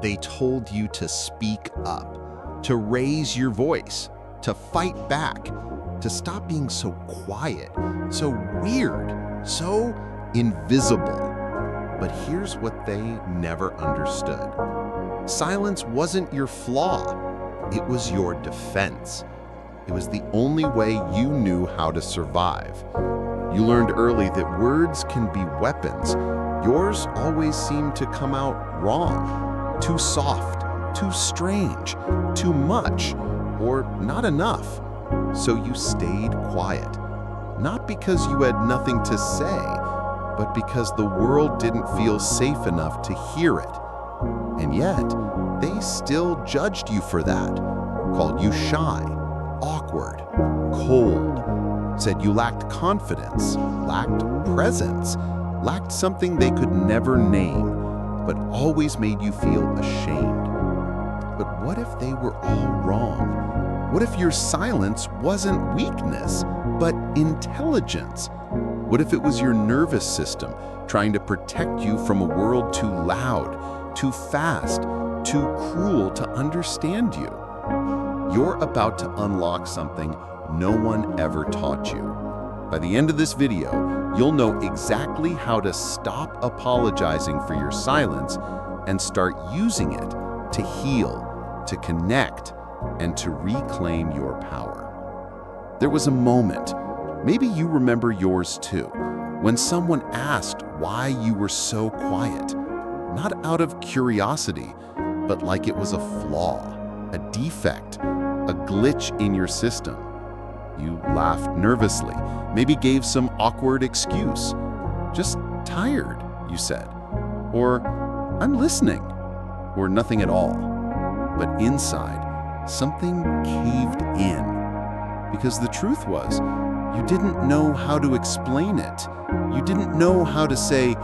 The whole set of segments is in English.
They told you to speak up, to raise your voice, to fight back, to stop being so quiet, so weird, so invisible. But here's what they never understood. Silence wasn't your flaw. It was your defense. It was the only way you knew how to survive. You learned early that words can be weapons. Yours always seemed to come out wrong, too soft, too strange, too much, or not enough. So you stayed quiet, not because you had nothing to say, but because the world didn't feel safe enough to hear it. And yet, they still judged you for that, called you shy, awkward, cold, said you lacked confidence, lacked presence, lacked something they could never name, but always made you feel ashamed. But what if they were all wrong? What if your silence wasn't weakness, but intelligence? What if it was your nervous system trying to protect you from a world too loud, too fast, too cruel to understand you? You're about to unlock something no one ever taught you. By the end of this video, you'll know exactly how to stop apologizing for your silence and start using it to heal, to connect, and to reclaim your power. There was a moment, maybe you remember yours too, when someone asked why you were so quiet, not out of curiosity, but like it was a flaw, a defect, a glitch in your system. You laughed nervously, maybe gave some awkward excuse. Just tired, you said. Or, I'm listening. Or nothing at all. But inside, something caved in. Because the truth was, you didn't know how to explain it. You didn't know how to say,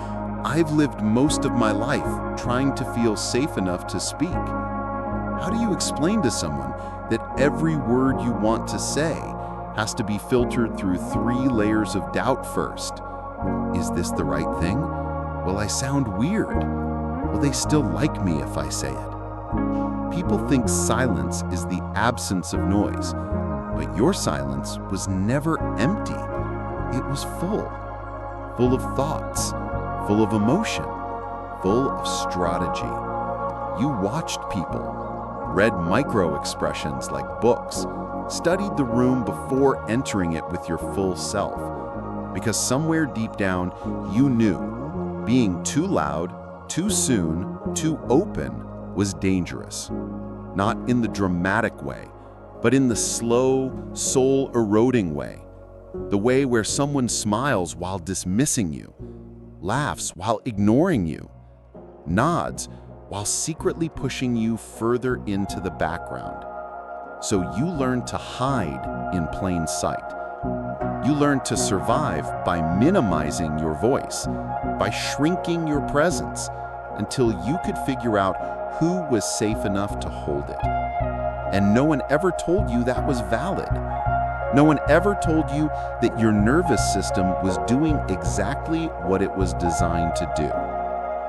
I've lived most of my life trying to feel safe enough to speak. How do you explain to someone that every word you want to say has to be filtered through 3 layers of doubt first? Is this the right thing? Will I sound weird? Will they still like me if I say it? People think silence is the absence of noise, but your silence was never empty. It was full of thoughts, full of emotion, full of strategy. You watched people, read micro-expressions like books, studied the room before entering it with your full self. Because somewhere deep down, you knew being too loud, too soon, too open was dangerous. Not in the dramatic way, but in the slow, soul-eroding way. The way where someone smiles while dismissing you, laughs while ignoring you, nods while secretly pushing you further into the background. So you learn to hide in plain sight. You learn to survive by minimizing your voice, by shrinking your presence, until you could figure out who was safe enough to hold it. And no one ever told you that was valid. No one ever told you that your nervous system was doing exactly what it was designed to do: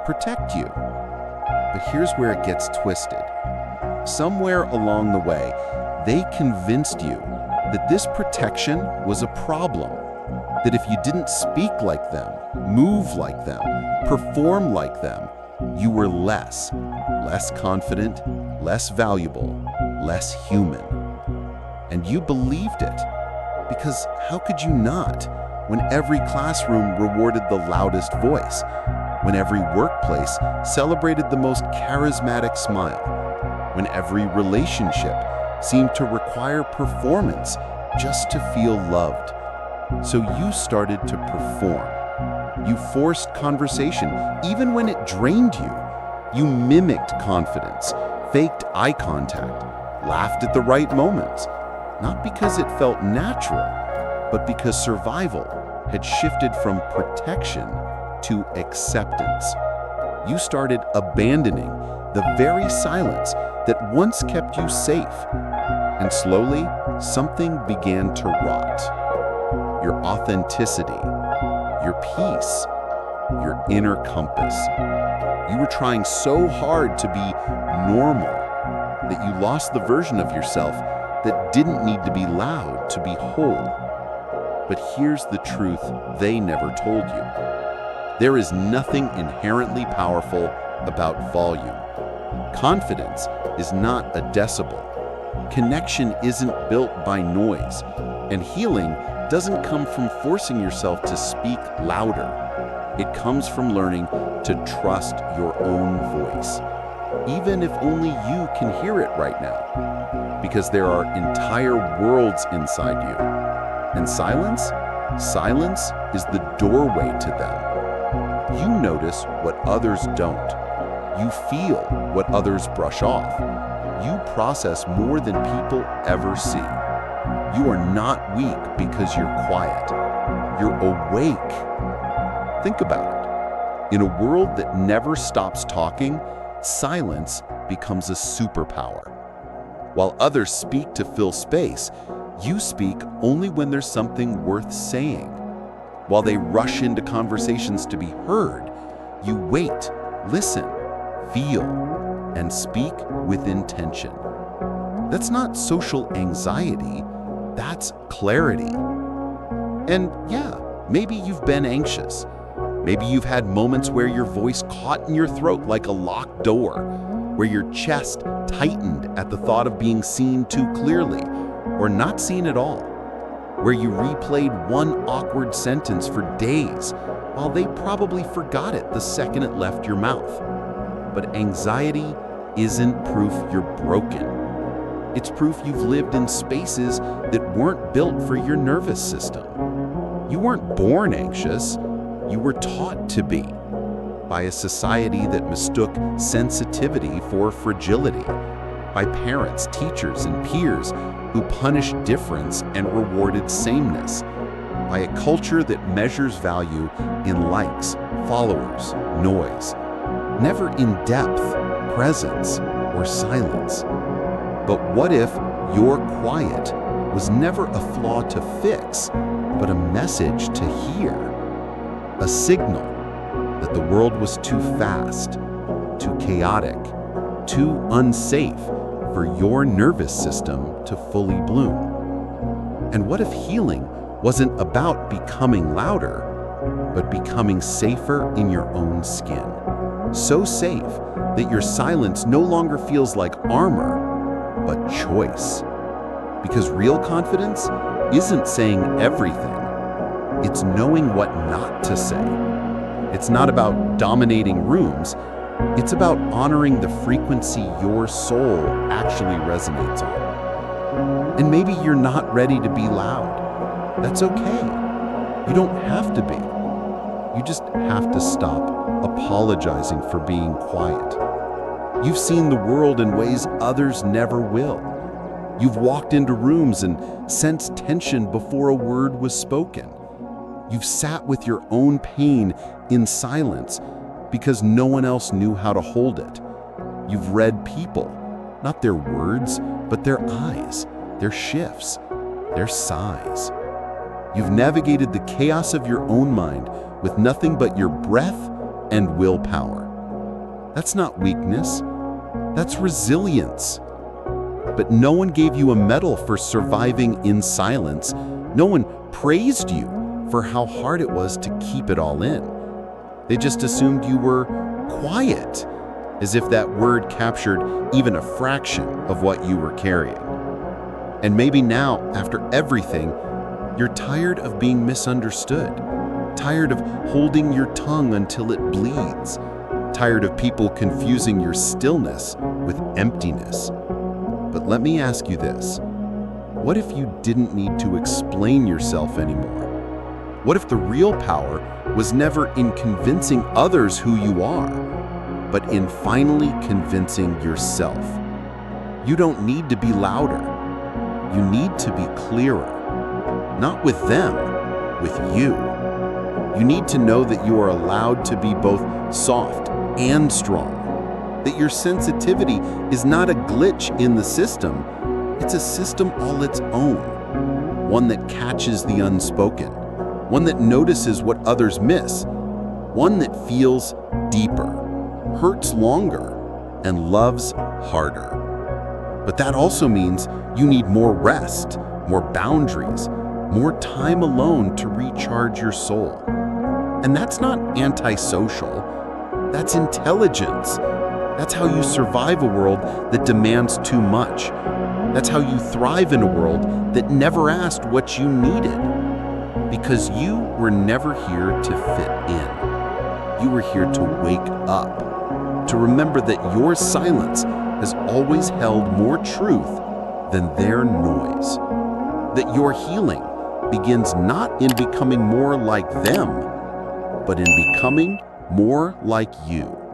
protect you. But here's where it gets twisted. Somewhere along the way, they convinced you that this protection was a problem, that if you didn't speak like them, move like them, perform like them, you were less confident, less valuable, less human. And you believed it, because how could you not, when every classroom rewarded the loudest voice, when every workplace celebrated the most charismatic smile, when every relationship seemed to require performance just to feel loved? So you started to perform. You forced conversation, even when it drained you. You mimicked confidence, faked eye contact, laughed at the right moments, not because it felt natural, but because survival had shifted from protection to acceptance. You started abandoning the very silence that once kept you safe. And slowly, something began to rot. Your authenticity, your peace, your inner compass. You were trying so hard to be normal that you lost the version of yourself that didn't need to be loud to be whole. But here's the truth they never told you. There is nothing inherently powerful about volume. Confidence is not a decibel. Connection isn't built by noise, and healing doesn't come from forcing yourself to speak louder. It comes from learning to trust your own voice, even if only you can hear it right now, because there are entire worlds inside you. And silence is the doorway to them. You notice what others don't. You feel what others brush off. You process more than people ever see. You are not weak because you're quiet. You're awake. Think about it. In a world that never stops talking, silence becomes a superpower. While others speak to fill space, you speak only when there's something worth saying. While they rush into conversations to be heard, you wait, listen, feel, and speak with intention. That's not social anxiety, that's clarity. And yeah, maybe you've been anxious. Maybe you've had moments where your voice caught in your throat like a locked door, where your chest tightened at the thought of being seen too clearly, or not seen at all, where you replayed one awkward sentence for days while they probably forgot it the second it left your mouth. But anxiety isn't proof you're broken. It's proof you've lived in spaces that weren't built for your nervous system. You weren't born anxious, you were taught to be, by a society that mistook sensitivity for fragility, by parents, teachers, and peers who punished difference and rewarded sameness, by a culture that measures value in likes, followers, noise, never in depth, presence, or silence. But what if your quiet was never a flaw to fix, but a message to hear? A signal that the world was too fast, too chaotic, too unsafe for your nervous system to fully bloom. And what if healing wasn't about becoming louder, but becoming safer in your own skin? So safe that your silence no longer feels like armor, but choice. Because real confidence isn't saying everything, it's knowing what not to say. It's not about dominating rooms, it's about honoring the frequency your soul actually resonates on. And maybe you're not ready to be loud. That's okay. You don't have to be. You just have to stop apologizing for being quiet. You've seen the world in ways others never will. You've walked into rooms and sensed tension before a word was spoken. You've sat with your own pain in silence because no one else knew how to hold it. You've read people, not their words, but their eyes, their shifts, their sighs. You've navigated the chaos of your own mind with nothing but your breath and willpower. That's not weakness, that's resilience. But no one gave you a medal for surviving in silence. No one praised you for how hard it was to keep it all in. They just assumed you were quiet, as if that word captured even a fraction of what you were carrying. And maybe now, after everything, you're tired of being misunderstood, tired of holding your tongue until it bleeds, tired of people confusing your stillness with emptiness. But let me ask you this. What if you didn't need to explain yourself anymore? What if the real power was never in convincing others who you are, but in finally convincing yourself? You don't need to be louder. You need to be clearer. Not with them, with you. You need to know that you are allowed to be both soft and strong. That your sensitivity is not a glitch in the system, it's a system all its own. One that catches the unspoken. One that notices what others miss. one that feels deeper, hurts longer, and loves harder. But that also means you need more rest, more boundaries, more time alone to recharge your soul. And that's not antisocial, that's intelligence. That's how you survive a world that demands too much. That's how you thrive in a world that never asked what you needed. Because you were never here to fit in. You were here to wake up, to remember that your silence has always held more truth than their noise. That your healing begins not in becoming more like them, but in becoming more like you.